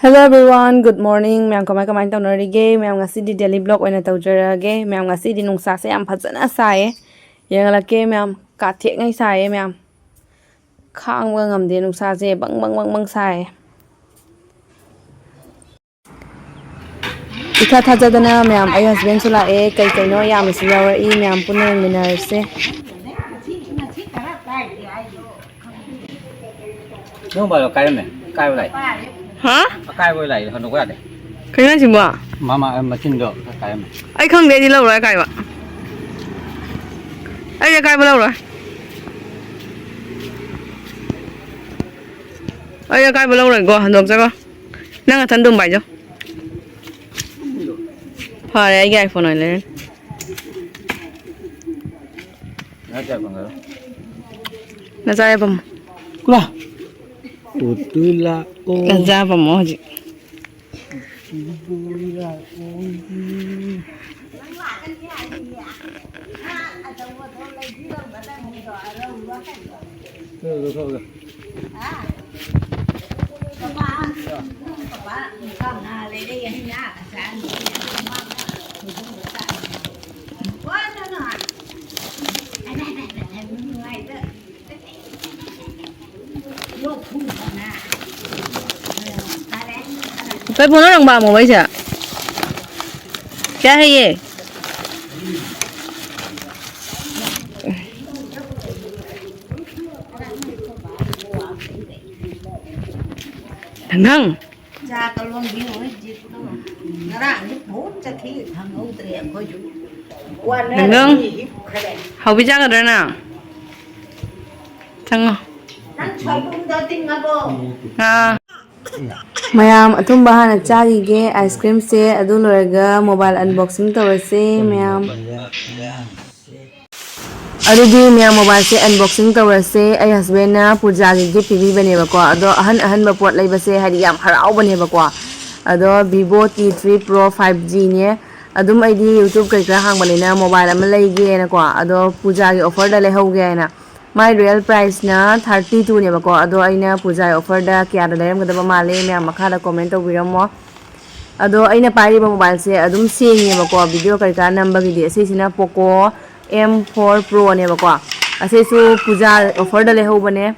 Hello everyone, good morning. Ma'am kamay taunarige. Ma'am ngasi di daily vlog oina tawjarage. Ma'am ngasi di nungsa se yam phajana saye. Yengalake ma'am ka thek ngai saye ma'am. Khangwa ngamde nungsa se bang saye. Ika thajadana ma'am ai husband sula e kai kai no yam si yawa I ma'am punne minarse. Nó bảo là cay này, cay vào này. Hả? Cay vào này, nó có này. Cái này gì mà? Mà chín được, cay mà. Anh không để đi lâu rồi cay vậy? Anh đã cay bao lâu rồi? Anh đã cay bao lâu rồi? Gọi được chưa con? Năng là thân đường bảy chưa? Thôi đấy, anh cái iPhone này lên. Nó chạy bằng rồi. Nó ra đây bầm. Cula. Utula o. Nó ra bầm mỏ gì? Thôi. Cái phone nó đồng bào một mấy chả? Cái hay gì? Thằng Hằng. Ra tao luôn đi nói gì đó. Nó ra nước bút cho khi thằng Âu Triệm coi chú. Thằng Hằng. Hầu biết chắc rồi nào. Thằng Hằng. Nắng xoay bún cho tin ngã bộ. À. Mayam athumba hana charige ice cream se adu loraga mobile unboxing tawase mayam adudi mayam mobile se unboxing tawase ai husband na puja gi gift bi bane ba ko ado ahan ba pot lai ba se hari yam harau bane ba ko ado Vivo T3 Pro 5G ne adum ai di YouTube kai ka hang bane na mobile am lai ge na ko ado puja gi offer da lai ho ge na my real price na 32 ne ba ko ado aina puja offer da kya da leram gadaba male me makha da comment to biramo ado aina pari ba mobile se adum sing ne ba ko video kai ka number gi de se sina Poco M4 Pro ne ba ko ase su puja offer da le ho bane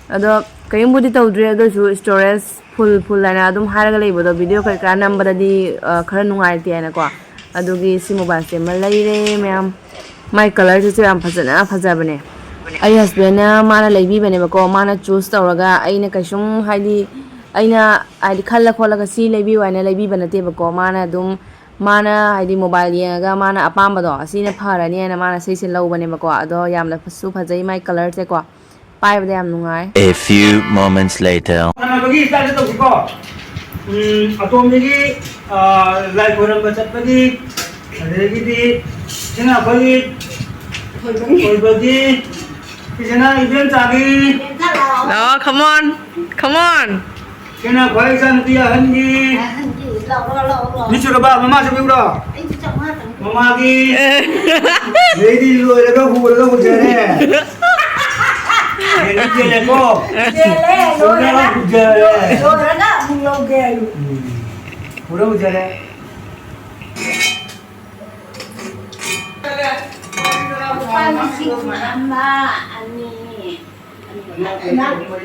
ado kaim budi tawdre ado su storage full na adum haraga leibo do video kai ka number da di khara nungai ti na ko adugi si mobile se malai re me my color se am phajana bane ai husband na mana leibi bane bako mana choose tawraga aina kaisum haidi aina haidi khalla kholaga si leibi waina leibi banate bako mana haidi mobile yenga mana apamba do asina pharani na mana sei se low bane bako ado yamna phasu phajai mai color se ko pai bade yam nungai. A few moments later bagi ta to ko atom gi live forum ba chat bagi adegi di sina bagi koi bagi Kena event lagi. No, come on. Kena koi san dia hanji. Ni sudah ba mama sabi udah. Mama lagi. Jadi lu ada hu jere. Jadi jere ko. Jele, lo ra. Jere. Lo ra na mung lo ge. Udah jere.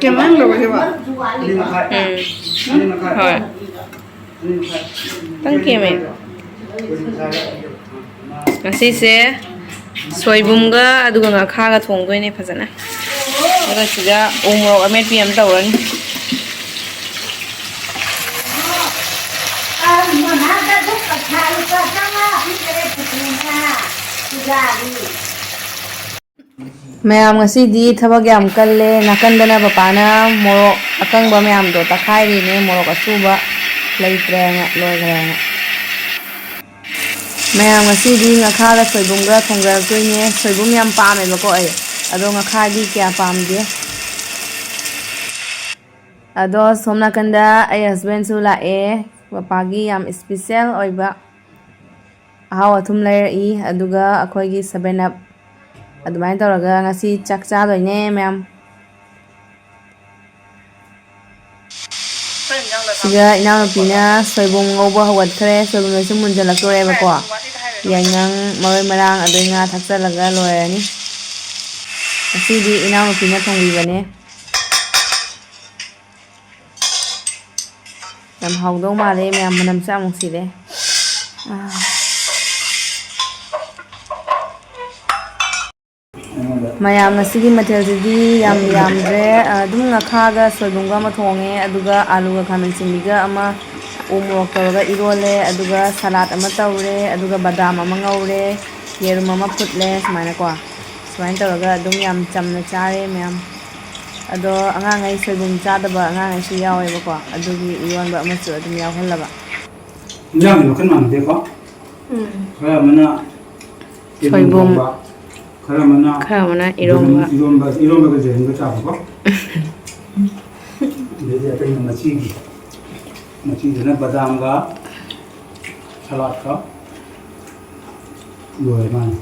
Keman ba ba? Thôi. Tăng kia mẹ. Ngasi se soibumga aduga nga khaga thongdoi ne phajana. Daga sida umro amet pi am tawran. Mayam ngasi di thabag yam kalle nakandana bapana morok akang ba mayam do takhai ri ne morok asuba leitre nga loigra nga mayam ngasi di ngakha la soibumga thongral toine soibum yam pa me bako ai ado ngakha di kya pam de ado somna kanda ai husband su la e bapagi yam special oiba ahaw athum lair I aduga akhoi gi 7 up adumai tawraga ngasi chak cha doine ma'am ꯁꯤꯒ ꯏꯅꯥꯎꯅꯨꯄꯤꯅ ꯁꯣꯏꯕꯨꯝ ꯉꯧꯕ ꯍꯧꯒꯠꯈ꯭ꯔꯦ ꯁꯣꯏꯕꯨꯝꯗꯁꯨ ꯃꯨꯟꯖꯜꯂꯛꯇꯣꯔꯦꯕꯀꯣ ꯌꯥꯏꯉꯪ ꯃꯔꯣꯏ ꯃꯔꯥꯡ ꯑꯗꯩ ꯉꯥ ꯊꯥꯛꯆꯜꯂꯒ ꯂꯣꯏꯔꯅꯤ ꯉꯁꯤꯗꯤ ꯏꯅꯥꯎꯅꯨꯄꯤꯅ ꯊꯣꯡꯕꯤꯕꯅꯦ ꯌꯥꯝ ꯍꯥꯎꯗꯧ ꯃꯥꯜꯂꯦ ꯃꯌꯥꯝ ꯃꯅꯝꯁꯨ ꯌꯥꯝ ꯅꯨꯡꯁꯤꯔꯦ ꯃꯌꯥꯝ ꯉꯁꯤꯒꯤ ꯃꯊꯦꯜꯁꯤꯗꯤ ꯌꯥꯝ ꯌꯥꯝꯗ꯭ꯔꯦ ꯑꯗꯨꯝ ꯉꯥꯈꯥꯒ ꯁꯣꯏꯕꯨꯝꯒ ꯑꯃ ꯊꯣꯡꯉꯦ ꯑꯗꯨꯒ ꯑꯥꯂꯨꯒ ꯈꯥꯃꯦꯟ ꯑꯁꯤꯟꯕꯤꯒ ꯑꯃ ꯎ ꯃꯣꯔꯣꯛ ꯇꯧꯔꯒ ꯏꯔꯣꯜꯂꯦ ꯑꯗꯨꯒ ꯁꯂꯥꯠ ꯑꯃ ꯇꯧꯔꯦ ꯑꯗꯨꯒ ꯕꯗꯥꯝ ꯑꯃ ꯉꯧꯔꯦ ꯌꯦꯔꯨꯝ ꯑꯃ ꯐꯨꯠꯂꯦ ꯁꯨꯃꯥꯏꯅꯀꯣ ꯁꯨꯃꯥꯏꯅ ꯇꯧꯔꯒ ꯑꯗꯨꯝ ꯌꯥꯝ ꯆꯝꯅ ꯆꯥꯔꯦ ꯃꯌꯥꯝ ꯑꯗꯣ ꯑꯉꯥꯡꯉꯩ ꯁꯣꯏꯕꯨꯝ ꯆꯥꯗꯕ ꯑꯉꯥꯡꯉꯩꯁꯨ ꯌꯥꯎꯋꯦꯕꯀꯣ ꯑꯗꯨꯒꯤ ꯏꯔꯣꯟꯕ ꯑꯃꯁꯨ ꯑꯗꯨꯝ ꯌꯥꯎꯍꯜꯂꯕ ꯏꯟꯖꯥꯡꯗꯤ ꯃꯈꯜ ꯃꯥꯟꯅꯗꯦꯀꯣ ꯈꯔ ꯑꯃꯅ ꯌꯦꯔꯨꯝ ꯁꯣꯏꯕꯨꯝ ꯊꯣꯡꯕ ꯈꯔ ꯑꯃꯅ ꯏꯔꯣꯝꯕꯒ ꯖꯦꯔꯨꯝꯒ ꯆꯥꯕꯀꯣ ꯑꯗꯩꯗꯤ ꯑꯇꯩꯅ ꯃꯆꯤꯗꯨꯅ ꯕꯗꯥꯝꯒ ꯁꯂꯥꯠꯀ ꯂꯣꯏꯔꯦ ꯃꯥꯅꯤ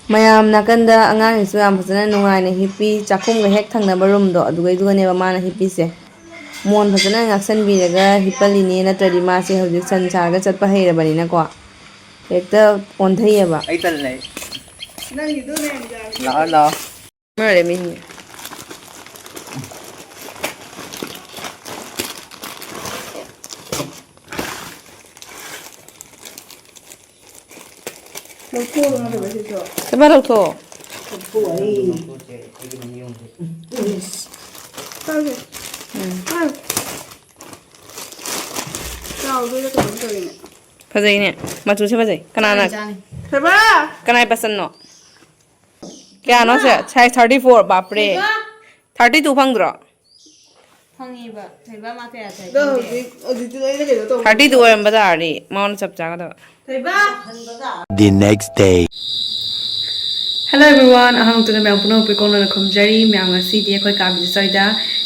ꯃꯌꯥꯝ ꯅꯥꯀꯟꯗ ꯑꯉꯥꯡꯁꯤꯡꯁꯨ ꯌꯥꯝ ꯐꯖꯅ ꯅꯨꯡꯉꯥꯏꯅ ꯍꯤꯞꯄꯤ ꯆꯥꯛꯈꯨꯝꯒ ꯍꯦꯛ ꯊꯪꯅꯕ ꯔꯨꯝꯗꯣ ꯑꯗꯨꯒꯩꯗꯨꯒꯅꯦꯕ ꯃꯥꯅ ꯍꯤꯞꯄꯤꯁꯦ ꯃꯣꯟ ꯐꯖꯅ ꯉꯥꯛꯁꯟꯕꯤꯔꯒ ꯍꯤꯞꯄꯜꯂꯤꯅꯦ ꯅꯠꯇ꯭ꯔꯗꯤ ꯃꯥꯁꯦ ꯍꯧꯖꯤꯛ ꯁꯟ ꯁꯥꯔꯒ ꯆꯠꯄ ꯍꯩꯔꯕꯅꯤꯅꯀꯣ ꯍꯦꯛꯇ ꯑꯣꯟꯊꯩꯌꯦꯕ ꯑꯩ ꯇꯜꯂꯦ ꯂꯥꯛꯑꯣ ꯂꯥꯛꯑꯣ ꯃꯔꯦ ꯃꯤ ꯀꯃꯥꯏ ꯂꯧꯊꯣꯛꯑꯣ ꯐꯖꯩꯅꯦ ꯃꯆꯨꯁꯦ ꯐꯖꯩ ꯀꯅꯥꯅ ꯀꯅꯥꯏ ꯄꯁꯟꯅꯣ ꯀꯌꯥꯅꯣ ꯁꯦ ꯁꯥꯏꯖ 34 ꯕꯥꯞꯔꯦ 32 ꯐꯪꯗ꯭ꯔꯣ ꯐꯪꯉꯤꯕ ꯊꯩꯕ ꯃꯥ ꯀꯌꯥ ꯊꯩ 32 ꯑꯣꯏꯔꯝꯕ ꯇꯥꯔꯗꯤ ꯃꯉꯣꯟꯗ ꯆꯞ ꯆꯥꯒꯗꯕ The next day. ꯍꯦꯜꯂꯣ ꯑꯦꯚ꯭ꯔꯤꯋꯥꯟ ꯑꯍꯥꯡꯇꯨꯅ ꯃꯌꯥꯝ ꯄꯨꯝꯅꯃꯛ ꯄꯤꯀꯣꯛꯅꯅ ꯈꯨꯝꯖꯔꯤ ꯃꯌꯥꯝ ꯉꯁꯤꯗꯤ ꯑꯩꯈꯣꯏ ꯀꯥꯕꯤꯁꯣꯏꯗ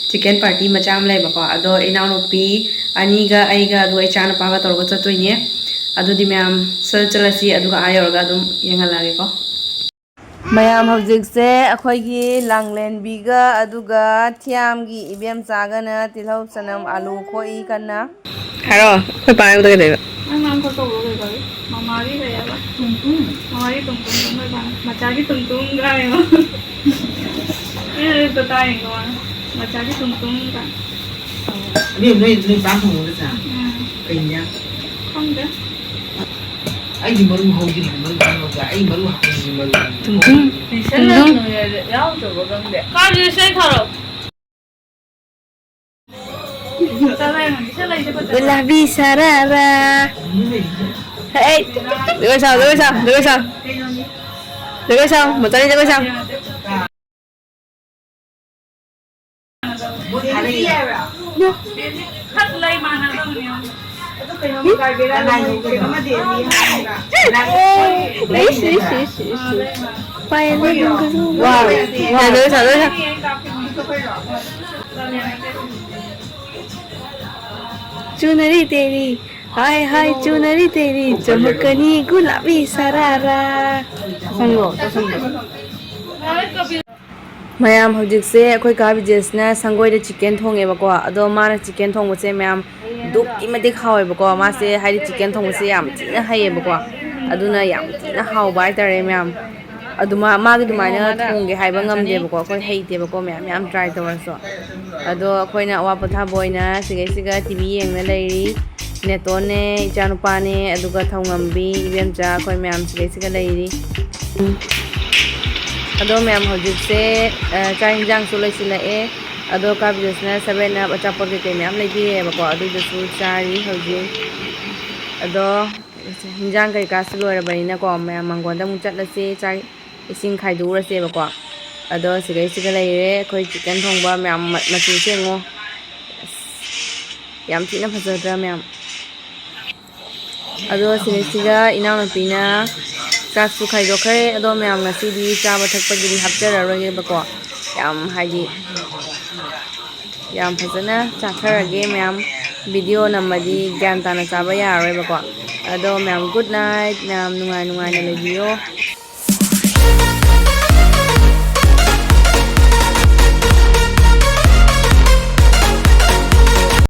ꯆꯤꯛꯀꯟ ꯄꯥꯔꯇꯤ ꯃꯆꯥ ꯑꯃ ꯂꯩꯕꯀꯣ ꯑꯗꯣ ꯏꯅꯥꯎꯅꯨꯄꯤ ꯑꯅꯤꯒ ꯑꯩꯒ ꯑꯗꯨꯒ ꯏꯆꯥꯅꯨꯄꯥꯒ ꯇꯧꯔꯒ ꯆꯠꯇꯣꯏꯅꯦ ꯑꯗꯨꯗꯤ ꯃꯌꯥꯝ ꯆꯠꯂꯁꯤ ꯑꯗꯨꯒ ꯌꯧꯔꯒ ꯑꯗꯨꯝ ꯌꯦꯡꯍꯜꯂꯛꯑꯒꯦꯀꯣ ꯃꯌꯥꯝ ꯍꯧꯖꯤꯛꯁꯦ ꯑꯩꯈꯣꯏꯒꯤ ꯂꯥꯡꯂꯦꯟꯕꯤꯒ ꯑꯗꯨꯒ ꯊꯤꯌꯥꯝꯒꯤ ꯏꯕꯦꯝꯆꯥꯒꯅ ꯇꯤꯜꯍꯧ ꯆꯅꯝ ꯑꯥꯂꯨ ꯈꯣꯛꯏ ꯀꯟꯅ ꯍꯥꯏꯔꯣ ꯑꯩꯈꯣꯏ ꯄꯥꯏꯕꯗ ꯀꯩꯗꯧꯕ Mamari kaya ba? Mamari tungtung ba? Macari tungtung kaya mo. Ito tayo ko. Macari tungtung ka. Ni ba mo sa? Kanya. Không được. Ai di maru ho di maru ga ai maru ha di maru. 둥둥 둥둥 Con đi xe thở. Gulabi sarara hey đứng sao một tay đứng sao Khắc lây mà nào đâu nhiều. quay lên wow đứng sao चुनरी तेरी हाय हाय चुनरी तेरी चमकनी गुलाबी सरारा ꯃꯌꯥꯝ ꯍꯧꯖꯤꯛꯁꯦ ꯑꯩꯈꯣꯏ ꯀꯥ ꯕꯤꯖꯦꯁꯅ ꯁꯪꯒꯣꯏꯗ chicken ꯊꯣꯡꯉꯦꯕꯀꯣ ꯑꯗꯣ ꯃꯥꯅ ꯆꯤꯛꯀꯟ ꯊꯣꯡꯕꯁꯦ ꯃꯌꯥꯝ ꯗꯨꯛꯀꯤ ꯃꯇꯤꯛ ꯍꯥꯎꯋꯦꯕꯀꯣ ꯃꯥꯁꯦ ꯍꯥꯏꯗꯤ ꯆꯤꯛꯀꯟ ꯊꯣꯡꯕꯁꯦ ꯌꯥꯝ ꯊꯤꯅ ꯍꯩꯌꯦꯕꯀꯣ ꯑꯗꯨꯅ ꯌꯥꯝ ꯊꯤꯅ ꯍꯥꯎꯕ ꯍꯥꯏꯇꯥꯔꯦ ꯃꯌꯥꯝ ꯃꯥꯒꯤ ꯑꯗꯨꯃꯥꯏꯅ ꯊꯣꯡꯒꯦ ꯍꯥꯏꯕ ꯉꯝꯗꯦꯕꯀꯣ ꯑꯩꯈꯣꯏ ꯍꯩꯇꯦꯕꯀꯣ ꯃꯌꯥꯝ ꯇ꯭ꯔꯥꯏ ꯇꯧꯔꯁꯨ ꯑꯗꯣ ꯑꯩꯈꯣꯏꯅ ꯑꯋꯥ ꯄꯣꯊꯥꯕ ꯑꯣꯏꯅ ꯁꯤꯒꯩꯁꯤꯒ ꯇꯤꯚꯤ ꯌꯦꯡꯅ ꯂꯩꯔꯤ ꯅꯦꯇꯣꯟꯅꯦ ꯏꯆꯥꯅꯨꯄꯥꯅꯦ ꯑꯗꯨꯒ ꯊꯧꯉꯝꯕꯤ ꯏꯕꯦꯝꯆꯥ ꯑꯩꯈꯣꯏ ꯃꯌꯥꯝ ꯁꯤꯒꯩꯁꯤꯒ ꯂꯩꯔꯤ ꯑꯗꯣ ꯃꯌꯥꯝ ꯍꯧꯖꯤꯛꯁꯦ ꯆꯥꯛ ꯌꯦꯟꯖꯥꯡꯁꯨ ꯂꯣꯏꯁꯤꯜꯂꯛꯑꯦ ꯑꯗꯣ ꯀꯥꯕꯤꯖꯁꯅ 7-Up ꯑꯆꯥꯄꯣꯠ ꯀꯩꯀꯩ ꯃꯌꯥꯝ ꯂꯩꯕꯤꯔꯛꯑꯦꯕꯀꯣ ꯑꯗꯨꯗꯁꯨ ꯆꯥꯔꯤ ꯍꯧꯖꯤꯛ ꯑꯗꯣ ꯌꯦꯟꯖꯥꯡ ꯀꯩꯀꯥꯁꯨ ꯂꯣꯏꯔꯕꯅꯤꯅꯀꯣ ꯃꯌꯥꯝ ꯃꯥꯡꯒꯣꯟꯗ ꯑꯃꯨꯛ ꯆꯠꯂꯁꯤ ꯆꯥꯛ ꯏꯁꯤꯡ ꯈꯥꯏꯗꯣꯛꯎꯔꯁꯦꯕꯀꯣ ꯑꯗꯣ ꯁꯤꯒꯩꯁꯤꯒ ꯂꯩꯔꯦ ꯑꯩꯈꯣꯏ ꯆꯤꯛꯀꯟ ꯊꯣꯡꯕ ꯃꯌꯥꯝ ꯃꯆꯨꯁꯦ ꯌꯦꯡꯉꯣ ꯌꯥꯝ ꯊꯤꯅ ꯐꯖꯗ꯭ꯔꯥ ꯃꯌꯥꯝ ꯑꯗꯣ ꯁꯤꯒꯩꯁꯤꯒ ꯏꯅꯥꯎꯅꯨꯄꯤꯅ ꯆꯥꯛꯁꯨ ꯈꯥꯏꯗꯣꯛꯈ꯭ꯔꯦ ꯑꯗꯣ ꯃꯌꯥꯝ ꯉꯁꯤꯗꯤ ꯆꯥꯕ ꯊꯛꯄꯒꯤꯗꯤ ꯍꯥꯞꯆꯔꯔꯣꯏꯒꯦꯕꯀꯣ ꯍꯥꯏꯗꯤ ꯌꯥꯝ ꯐꯖꯅ ꯆꯥꯊꯔꯒꯦ ꯃꯌꯥꯝ ꯚꯤꯗꯤꯑꯣ ꯅꯝꯃꯗꯤ ꯒ꯭ꯌꯥꯟ ꯇꯥꯅ ꯆꯥꯕ ꯌꯥꯔꯔꯣꯏꯕꯀꯣ ꯑꯗꯣ ꯃꯌꯥꯝ ꯒꯨꯗ ꯅꯥꯏꯠ ꯃꯌꯥꯝ ꯅꯨꯡꯉꯥꯏꯅ ꯂꯩꯕꯤꯌꯣ